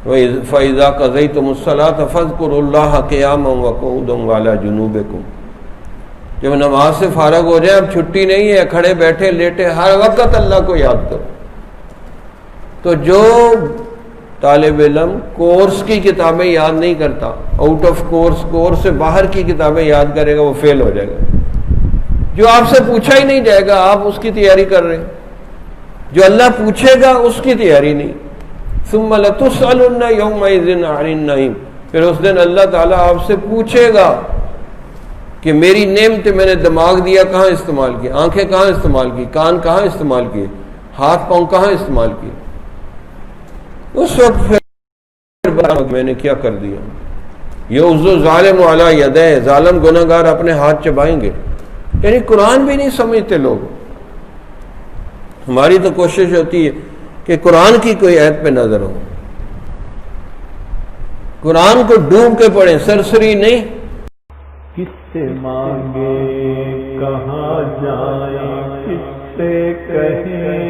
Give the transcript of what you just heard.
فَإِذَا قَضَيْتُمُ الصَّلَاةَ فَاذْكُرُوا اللَّهَ قِيَامًا وَقُعُودًا وَعَلَىٰ جُنُوبِكُمْ، جب نماز سے فارغ ہو جائیں، اب چھٹی نہیں ہے، کھڑے بیٹھے لیٹے ہر وقت اللہ کو یاد کرو۔ تو جو طالب علم کورس کی کتابیں یاد نہیں کرتا، آؤٹ آف کورس سے باہر کی کتابیں یاد کرے گا، وہ فیل ہو جائے گا۔ جو آپ سے پوچھا ہی نہیں جائے گا آپ اس کی تیاری کر رہے ہیں، جو اللہ پوچھے گا اس کی تیاری نہیں۔ ثم لتسألن یومئذ عن النعیم، پھر اس دن اللہ تعالیٰ آپ سے پوچھے گا کہ میری نعمت میں نے دماغ دیا کہاں استعمال کی، آنکھیں کہاں استعمال کی، کان کہاں استعمال کیے، ہاتھ پاؤں کہاں استعمال کیے۔ اس وقت پھر میں نے کیا کر دیا۔ یعض الظالم علی یدیہ، ظالم گناہ گار اپنے ہاتھ چبائیں گے۔ یعنی قرآن بھی نہیں سمجھتے لوگ۔ ہماری تو کوشش ہوتی ہے کہ قرآن کی کوئی آیت پہ نظر ہو، قرآن کو ڈوب کے پڑھیں، سرسری نہیں۔ کس سے مانگے کہاں جائیں، کس سے کہیں